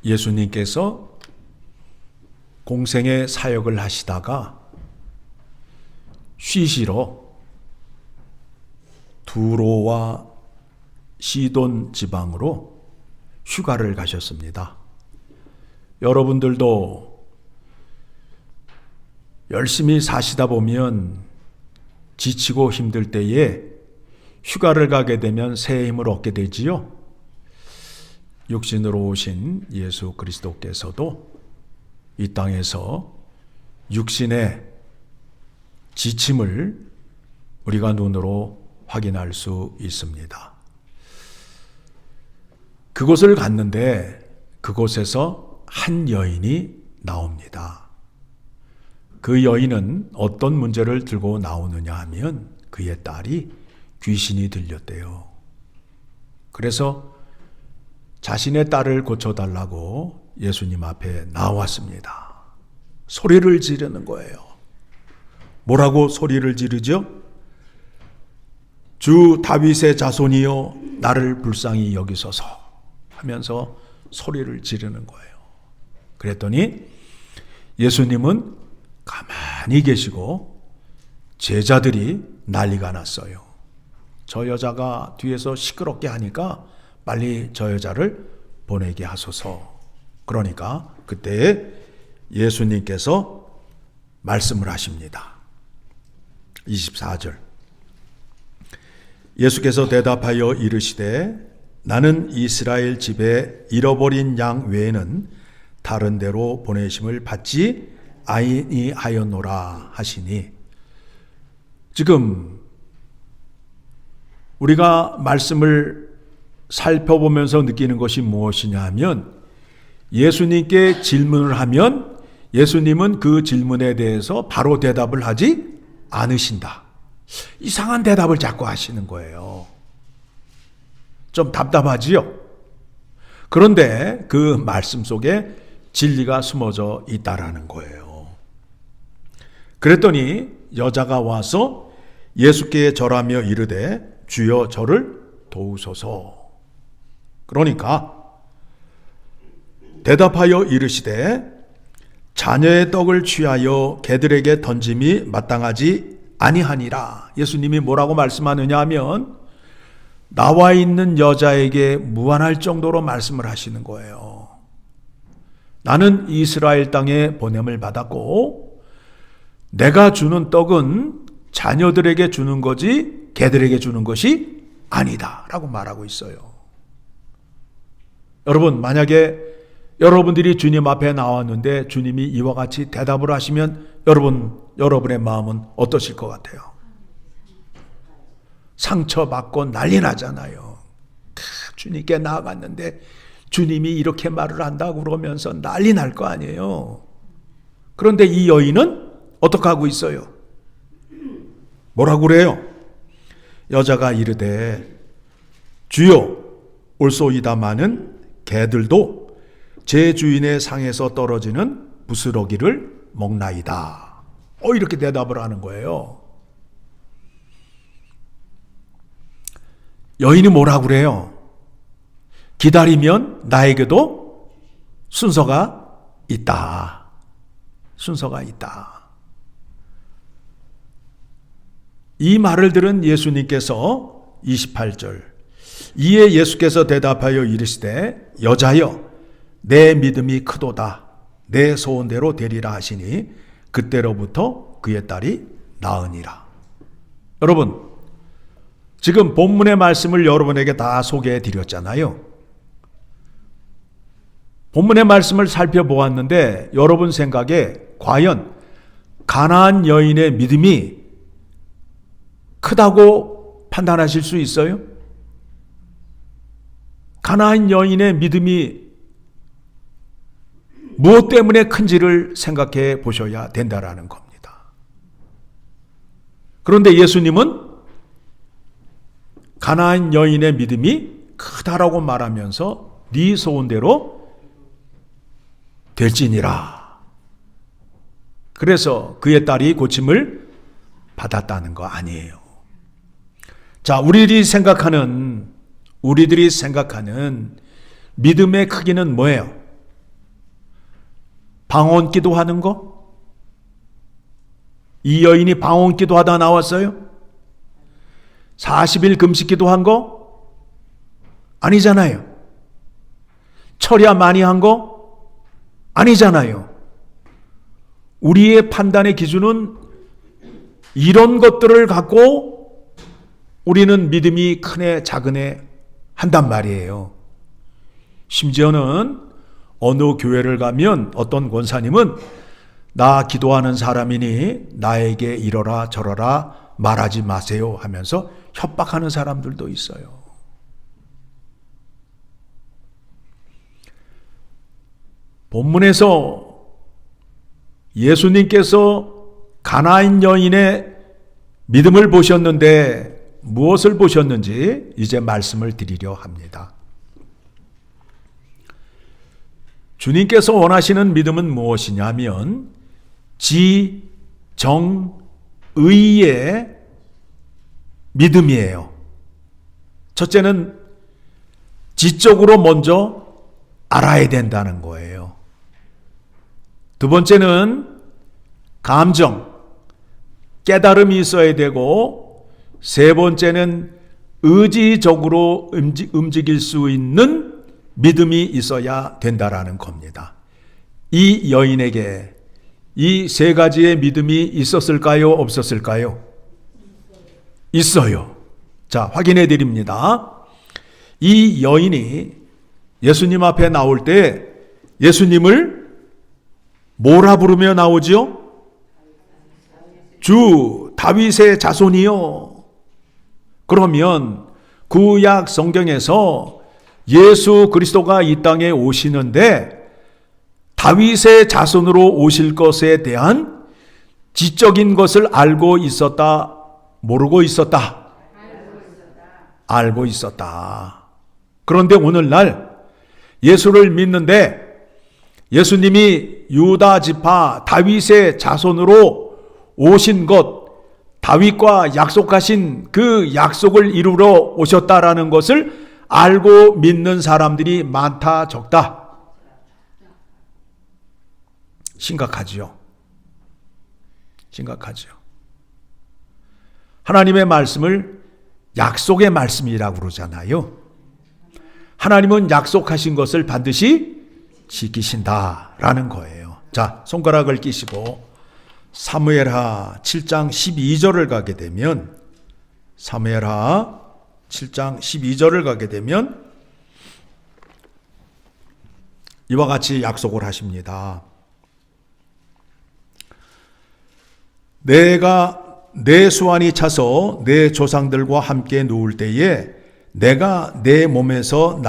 예수님께서 공생의 사역을 하시다가 쉬시러 두로와 시돈 지방으로 휴가를 가셨습니다. 여러분들도 열심히 사시다 보면 지치고 힘들 때에 휴가를 가게 되면 새 힘을 얻게 되지요. 육신으로 오신 예수 그리스도께서도 이 땅에서 육신의 지침을 우리가 눈으로 확인할 수 있습니다. 그곳을 갔는데 그곳에서 한 여인이 나옵니다. 그 여인은 어떤 문제를 들고 나오느냐 하면 그의 딸이 귀신이 들렸대요. 그래서 자신의 딸을 고쳐달라고 예수님 앞에 나왔습니다. 소리를 지르는 거예요. 뭐라고 소리를 지르죠? 주 다윗의 자손이여 나를 불쌍히 여기소서 하면서 소리를 지르는 거예요. 그랬더니 예수님은 가만히 계시고 제자들이 난리가 났어요. 저 여자가 뒤에서 시끄럽게 하니까 빨리 저 여자를 보내게 하소서. 그러니까 그때 예수님께서 말씀을 하십니다. 24절. 예수께서 대답하여 이르시되 나는 이스라엘 집에 잃어버린 양 외에는 다른 데로 보내심을 받지 아니하였노라 하시니, 지금 우리가 말씀을 살펴보면서 느끼는 것이 무엇이냐 하면 예수님께 질문을 하면 예수님은 그 질문에 대해서 바로 대답을 하지 않으신다. 이상한 대답을 자꾸 하시는 거예요. 좀 답답하지요? 그런데 그 말씀 속에 진리가 숨어져 있다라는 거예요. 그랬더니 여자가 와서 예수께 절하며 이르되 주여 저를 도우소서. 그러니까 대답하여 이르시되 자녀의 떡을 취하여 개들에게 던짐이 마땅하지 아니하니라. 예수님이 뭐라고 말씀하느냐 하면 나와 있는 여자에게 무한할 정도로 말씀을 하시는 거예요. 나는 이스라엘 땅에 보냄을 받았고 내가 주는 떡은 자녀들에게 주는 거지 개들에게 주는 것이 아니다 라고 말하고 있어요. 여러분, 만약에 여러분들이 주님 앞에 나왔는데 주님이 이와 같이 대답을 하시면 여러분의 마음은 어떠실 것 같아요? 상처받고 난리 나잖아요. 주님께 나아갔는데 주님이 이렇게 말을 한다고 그러면서 난리 날 거 아니에요. 그런데 이 여인은 어떻게 하고 있어요? 뭐라고 그래요? 여자가 이르되 주여 올소이다마는 개들도 제 주인의 상에서 떨어지는 부스러기를 먹나이다. 이렇게 대답을 하는 거예요. 여인이 뭐라고 그래요? 기다리면 나에게도 순서가 있다. 순서가 있다. 이 말을 들은 예수님께서 28절. 이에 예수께서 대답하여 이르시되 여자여 내 믿음이 크도다. 내 소원대로 되리라 하시니 그때로부터 그의 딸이 나으니라. 여러분, 지금 본문의 말씀을 여러분에게 다 소개해 드렸잖아요. 본문의 말씀을 살펴보았는데 여러분 생각에 과연 가나안 여인의 믿음이 크다고 판단하실 수 있어요? 가나안 여인의 믿음이 무엇 때문에 큰지를 생각해 보셔야 된다라는 겁니다. 그런데 예수님은 가나안 여인의 믿음이 크다라고 말하면서 네 소원대로 될지니라. 그래서 그의 딸이 고침을 받았다는 거 아니에요. 자, 우리들이 생각하는 믿음의 크기는 뭐예요? 방언 기도하는 거? 이 여인이 방언 기도하다 나왔어요? 40일 금식 기도한 거? 아니잖아요. 철야 많이 한 거? 아니잖아요. 우리의 판단의 기준은 이런 것들을 갖고 우리는 믿음이 크네 작으네 한단 말이에요. 심지어는 어느 교회를 가면 어떤 권사님은 나 기도하는 사람이니 나에게 이러라 저러라 말하지 마세요 하면서 협박하는 사람들도 있어요. 본문에서 예수님께서 가나안 여인의 믿음을 보셨는데 무엇을 보셨는지 이제 말씀을 드리려 합니다. 주님께서 원하시는 믿음은 무엇이냐면 지정의의 믿음이에요. 첫째는 지적으로 먼저 알아야 된다는 거예요. 두 번째는 감정, 깨달음이 있어야 되고, 세 번째는 의지적으로 움직일 수 있는 믿음이 있어야 된다라는 겁니다. 이 여인에게 이 세 가지의 믿음이 있었을까요? 없었을까요? 있어요. 자, 확인해 드립니다. 이 여인이 예수님 앞에 나올 때 예수님을 뭐라 부르며 나오지요? 주 다윗의 자손이요. 그러면 구약 성경에서 예수 그리스도가 이 땅에 오시는데 다윗의 자손으로 오실 것에 대한 지적인 것을 알고 있었다, 모르고 있었다? 알고 있었다. 그런데 오늘날 예수를 믿는데 예수님이 유다 지파 다윗의 자손으로 오신 것, 다윗과 약속하신 그 약속을 이루러 오셨다라는 것을 알고 믿는 사람들이 많다, 적다? 심각하지요. 심각하죠. 하나님의 말씀을 약속의 말씀이라고 그러잖아요. 하나님은 약속하신 것을 반드시 지키신다라는 거예요. 자, 손가락을 끼시고 사무엘하 7장 12절을 가게 되면, 사무엘하 7장 12절을 가게 되면 이와 같이 약속을 하십니다. 내가 내 수완이 차서 내 조상들과 함께 누울 때에 내가 내 몸에서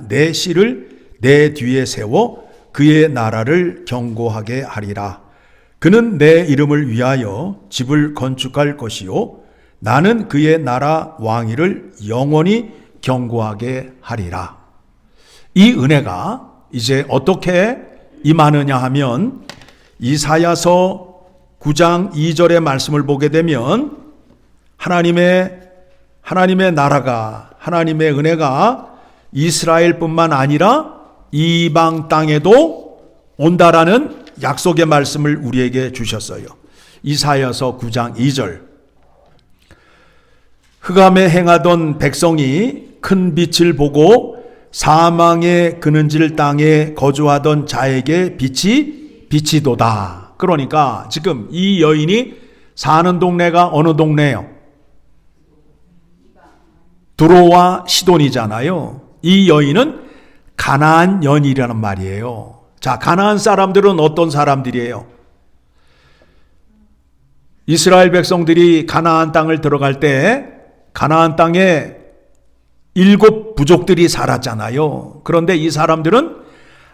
내 씨를 내 뒤에 세워 그의 나라를 견고하게 하리라. 그는 내 이름을 위하여 집을 건축할 것이요 나는 그의 나라 왕위를 영원히 견고하게 하리라. 이 은혜가 이제 어떻게 임하느냐 하면 이사야서 9장 2절의 말씀을 보게 되면 하나님의 나라가, 하나님의 은혜가 이스라엘뿐만 아니라 이방 땅에도 온다라는 약속의 말씀을 우리에게 주셨어요. 이사야서 9장 2절. 흑암에 행하던 백성이 큰 빛을 보고 사망의 그늘질 땅에 거주하던 자에게 빛이 비치도다. 그러니까 지금 이 여인이 사는 동네가 어느 동네예요? 두로와 시돈이잖아요. 이 여인은 가나안 여인이라는 말이에요. 자, 가나안 사람들은 어떤 사람들이에요? 이스라엘 백성들이 가나안 땅을 들어갈 때 가나안 땅에 7 부족들이 살았잖아요. 그런데 이 사람들은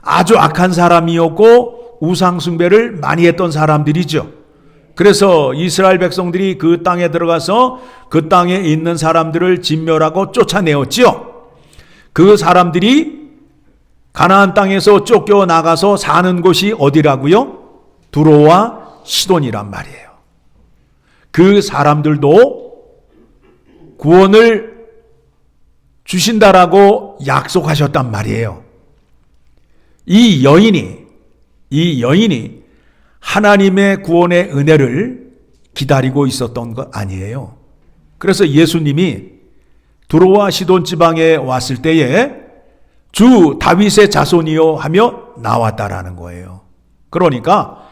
아주 악한 사람이었고 우상 숭배를 많이 했던 사람들이죠. 그래서 이스라엘 백성들이 그 땅에 들어가서 그 땅에 있는 사람들을 진멸하고 쫓아내었지요. 그 사람들이 가나안 땅에서 쫓겨나가서 사는 곳이 어디라고요? 두로와 시돈이란 말이에요. 그 사람들도 구원을 주신다라고 약속하셨단 말이에요. 이 여인이 이 여인이 하나님의 구원의 은혜를 기다리고 있었던 것 아니에요. 그래서 예수님이 두로와 시돈 지방에 왔을 때에 주 다윗의 자손이요 하며 나왔다라는 거예요. 그러니까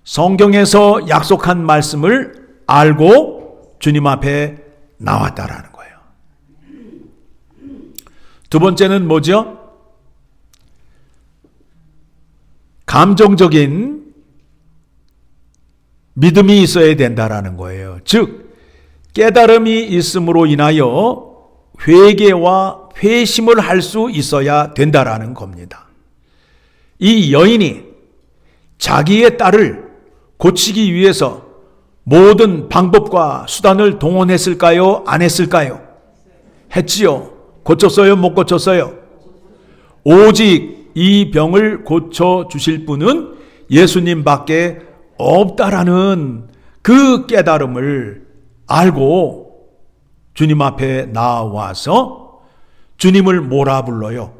성경에서 약속한 말씀을 알고 주님 앞에 나왔다라는 거예요. 두 번째는 뭐죠? 감정적인 믿음이 있어야 된다라는 거예요. 즉 깨달음이 있음으로 인하여 회개와 회심을 할 수 있어야 된다라는 겁니다. 이 여인이 자기의 딸을 고치기 위해서 모든 방법과 수단을 동원했을까요? 안 했을까요? 했지요. 고쳤어요? 못 고쳤어요? 오직 이 병을 고쳐주실 분은 예수님밖에 없다라는 그 깨달음을 알고 주님 앞에 나와서 주님을 뭐라 불러요?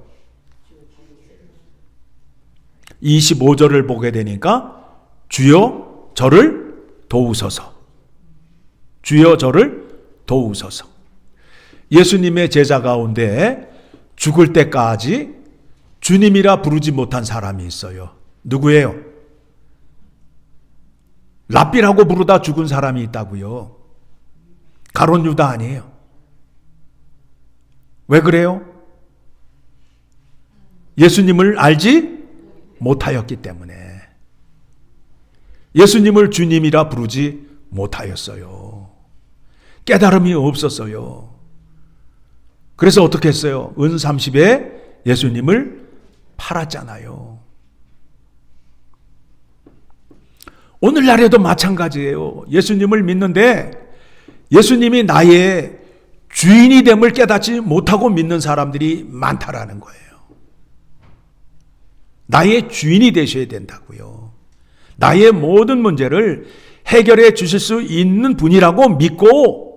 25절을 보게 되니까 주여 저를 도우소서. 주여 저를 도우소서. 예수님의 제자 가운데 죽을 때까지 주님이라 부르지 못한 사람이 있어요. 누구예요? 랍비라고 부르다 죽은 사람이 있다고요. 가룟 유다 아니에요. 왜 그래요? 예수님을 알지 못하였기 때문에. 예수님을 주님이라 부르지 못하였어요. 깨달음이 없었어요. 그래서 어떻게 했어요? 은 30에 예수님을 팔았잖아요. 오늘날에도 마찬가지예요. 예수님을 믿는데 예수님이 나의 주인이 됨을 깨닫지 못하고 믿는 사람들이 많다라는 거예요. 나의 주인이 되셔야 된다고요. 나의 모든 문제를 해결해 주실 수 있는 분이라고 믿고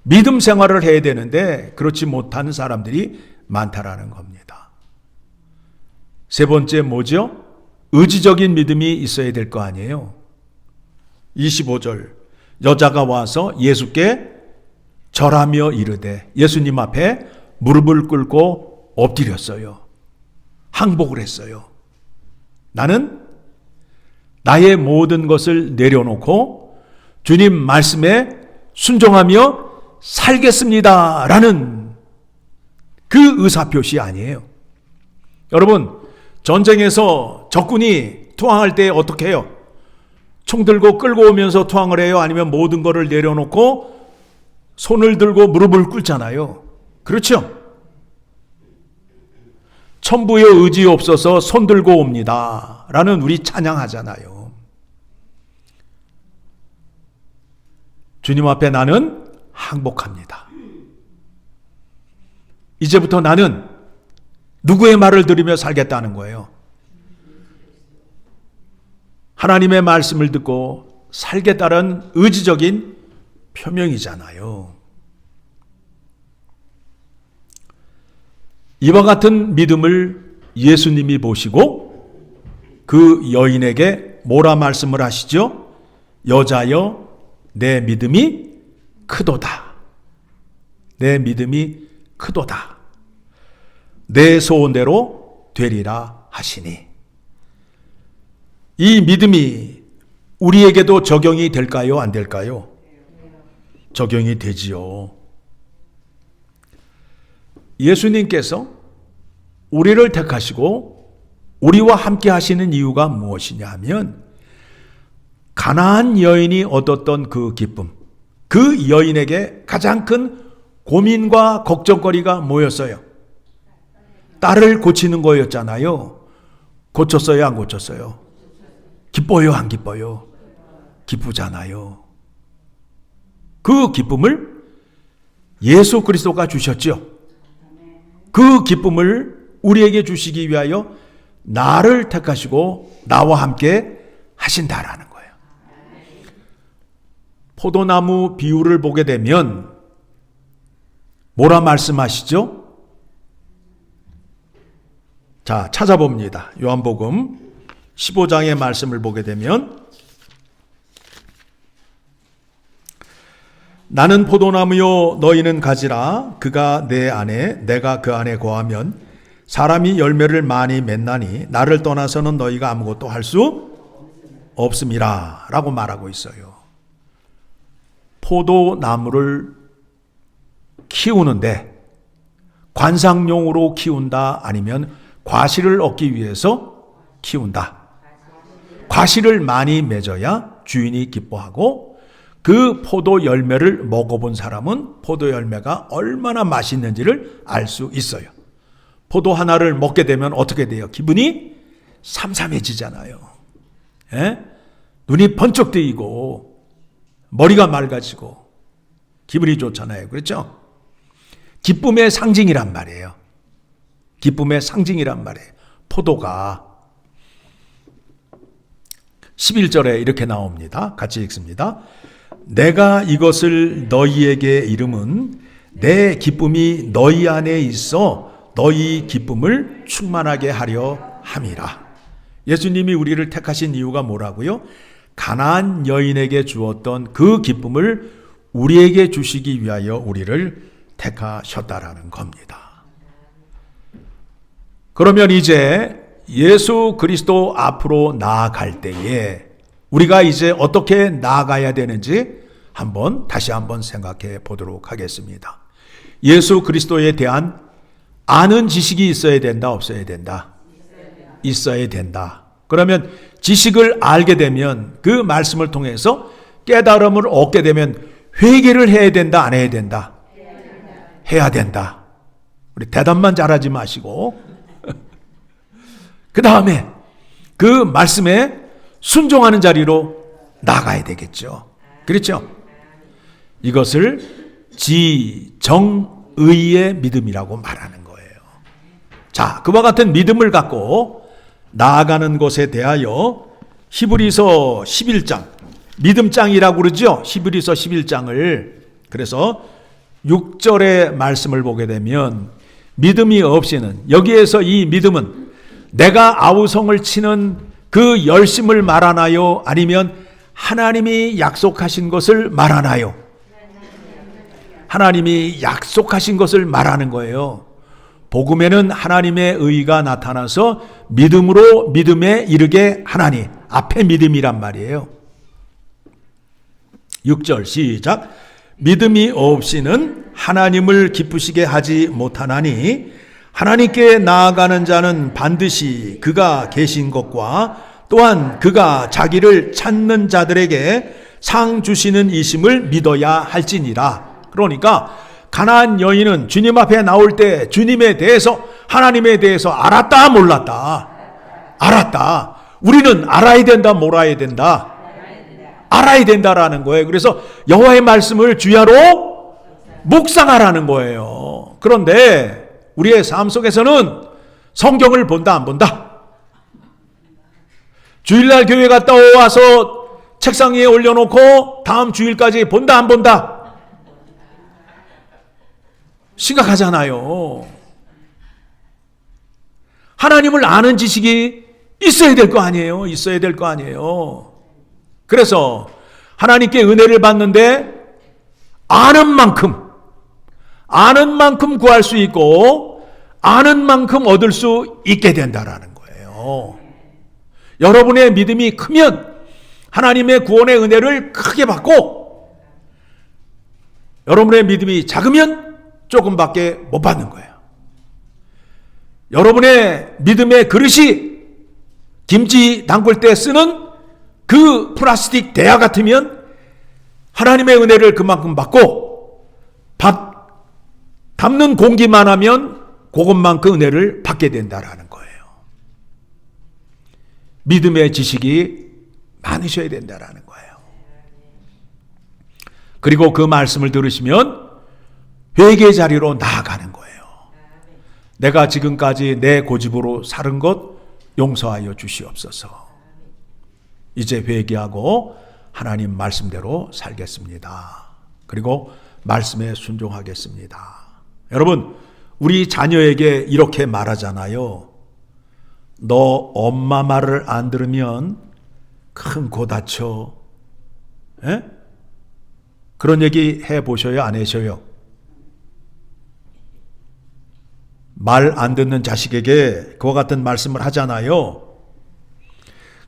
믿음 생활을 해야 되는데 그렇지 못하는 사람들이 많다라는 겁니다. 세 번째 뭐죠? 의지적인 믿음이 있어야 될 거 아니에요. 25절 여자가 와서 예수께 절하며 이르되 예수님 앞에 무릎을 꿇고 엎드렸어요. 항복을 했어요. 나는 나의 모든 것을 내려놓고 주님 말씀에 순종하며 살겠습니다 라는 그 의사표시 아니에요. 여러분 전쟁에서 적군이 투항할 때 어떻게 해요? 총 들고 끌고 오면서 투항을 해요? 아니면 모든 것을 내려놓고 손을 들고 무릎을 꿇잖아요. 그렇죠? 천부의 의지 없어서 손 들고 옵니다 라는 우리 찬양하잖아요. 주님 앞에 나는 항복합니다. 이제부터 나는 누구의 말을 들으며 살겠다는 거예요? 하나님의 말씀을 듣고 살겠다는 의지적인 표명이잖아요. 이와 같은 믿음을 예수님이 보시고 그 여인에게 뭐라 말씀을 하시죠? 여자여 내 믿음이 크도다. 내 믿음이 크도다. 내 소원대로 되리라 하시니. 이 믿음이 우리에게도 적용이 될까요? 안 될까요? 적용이 되지요. 예수님께서 우리를 택하시고 우리와 함께 하시는 이유가 무엇이냐 하면 가나안 여인이 얻었던 그 기쁨, 그 여인에게 가장 큰 고민과 걱정거리가 뭐였어요? 딸을 고치는 거였잖아요. 고쳤어요? 안 고쳤어요? 기뻐요? 안 기뻐요? 기쁘잖아요. 그 기쁨을 예수 그리스도가 주셨죠. 그 기쁨을 우리에게 주시기 위하여 나를 택하시고 나와 함께 하신다라는 거예요. 포도나무 비유를 보게 되면 뭐라 말씀하시죠? 자, 찾아봅니다. 요한복음 15장의 말씀을 보게 되면 나는 포도나무요 너희는 가지라. 그가 내 안에 내가 그 안에 거하면 사람이 열매를 많이 맺나니 나를 떠나서는 너희가 아무것도 할 수 없음이라 라고 말하고 있어요. 포도나무를 키우는데 관상용으로 키운다 아니면 과실을 얻기 위해서 키운다. 과실을 많이 맺어야 주인이 기뻐하고 그 포도 열매를 먹어본 사람은 포도 열매가 얼마나 맛있는지를 알 수 있어요. 포도 하나를 먹게 되면 어떻게 돼요? 기분이 삼삼해지잖아요. 예? 눈이 번쩍 뜨이고 머리가 맑아지고 기분이 좋잖아요. 그렇죠? 기쁨의 상징이란 말이에요. 기쁨의 상징이란 말이에요. 포도가 11절에 이렇게 나옵니다. 같이 읽습니다. 내가 이것을 너희에게 이름은 내 기쁨이 너희 안에 있어 너희 기쁨을 충만하게 하려 함이라. 예수님이 우리를 택하신 이유가 뭐라고요? 가나안 여인에게 주었던 그 기쁨을 우리에게 주시기 위하여 우리를 택하셨다라는 겁니다. 그러면 이제 예수 그리스도 앞으로 나아갈 때에 우리가 이제 어떻게 나아가야 되는지 다시 한번 생각해 보도록 하겠습니다. 예수 그리스도에 대한 아는 지식이 있어야 된다, 없어야 된다? 있어야 된다. 그러면 지식을 알게 되면 그 말씀을 통해서 깨달음을 얻게 되면 회개를 해야 된다, 안 해야 된다? 해야 된다. 우리 대답만 잘하지 마시고 그 다음에 그 말씀에 순종하는 자리로 나가야 되겠죠. 그렇죠? 이것을 지정의의 믿음이라고 말하는 거예요. 자, 그와 같은 믿음을 갖고 나아가는 것에 대하여 히브리서 11장, 믿음장이라고 그러죠? 히브리서 11장을. 그래서 6절의 말씀을 보게 되면 믿음이 없이는, 여기에서 이 믿음은 내가 아우성을 치는 그 열심을 말하나요? 아니면 하나님이 약속하신 것을 말하나요? 하나님이 약속하신 것을 말하는 거예요. 복음에는 하나님의 의가 나타나서 믿음으로 믿음에 이르게 하나니, 앞에 믿음이란 말이에요. 6절 시작. 믿음이 없이는 하나님을 기쁘시게 하지 못하나니 하나님께 나아가는 자는 반드시 그가 계신 것과 또한 그가 자기를 찾는 자들에게 상 주시는 이심을 믿어야 할지니라. 그러니까 가나안 여인은 주님 앞에 나올 때 주님에 대해서, 하나님에 대해서 알았다, 몰랐다? 알았다. 우리는 알아야 된다, 몰아야 된다? 알아야 된다라는 거예요. 그래서 여호와의 말씀을 주야로 묵상하라는 거예요. 그런데 우리의 삶 속에서는 성경을 본다, 안 본다? 주일날 교회 갔다 와서 책상 위에 올려놓고 다음 주일까지 본다, 안 본다? 심각하잖아요. 하나님을 아는 지식이 있어야 될 거 아니에요. 있어야 될 거 아니에요. 그래서 하나님께 은혜를 받는데 아는 만큼 구할 수 있고 아는 만큼 얻을 수 있게 된다라는 거예요. 여러분의 믿음이 크면 하나님의 구원의 은혜를 크게 받고, 여러분의 믿음이 작으면 조금밖에 못 받는 거예요. 여러분의 믿음의 그릇이 김치 담글 때 쓰는 그 플라스틱 대야 같으면 하나님의 은혜를 그만큼 받고, 담는 공기만 하면 그것만큼 은혜를 받게 된다라는 거예요. 믿음의 지식이 많으셔야 된다라는 거예요. 그리고 그 말씀을 들으시면 회개 자리로 나아가는 거예요. 내가 지금까지 내 고집으로 살은 것 용서하여 주시옵소서. 이제 회개하고 하나님 말씀대로 살겠습니다. 그리고 말씀에 순종하겠습니다. 여러분, 우리 자녀에게 이렇게 말하잖아요. 너 엄마 말을 안 들으면 큰 코 다쳐. 에? 그런 얘기 해보셔요? 안 하셔요? 말 안 듣는 자식에게 그와 같은 말씀을 하잖아요.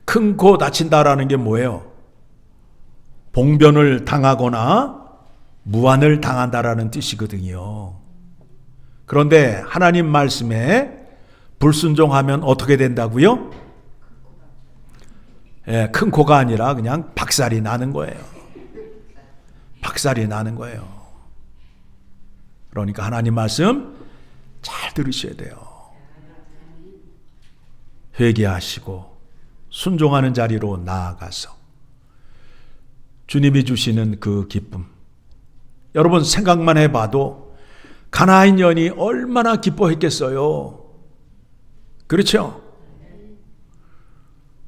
큰 코 다친다라는 게 뭐예요? 봉변을 당하거나 무한을 당한다라는 뜻이거든요. 그런데 하나님 말씀에 불순종하면 어떻게 된다고요? 큰 코가 아니라 그냥 박살이 나는 거예요. 박살이 나는 거예요. 그러니까 하나님 말씀 잘 들으셔야 돼요. 회개하시고 순종하는 자리로 나아가서 주님이 주시는 그 기쁨. 여러분 생각만 해봐도 가나안 여인이 얼마나 기뻐했겠어요. 그렇죠?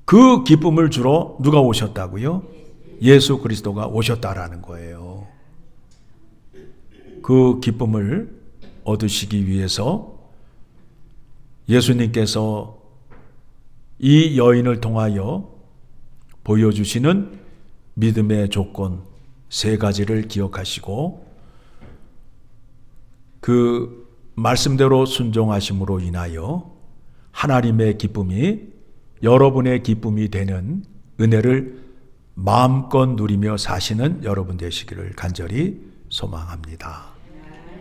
그 기쁨을 주러 누가 오셨다고요? 예수 그리스도가 오셨다라는 거예요. 그 기쁨을 얻으시기 위해서 예수님께서 이 여인을 통하여 보여주시는 믿음의 조건 3가지를 기억하시고 그 말씀대로 순종하심으로 인하여 하나님의 기쁨이 여러분의 기쁨이 되는 은혜를 마음껏 누리며 사시는 여러분 되시기를 간절히 소망합니다.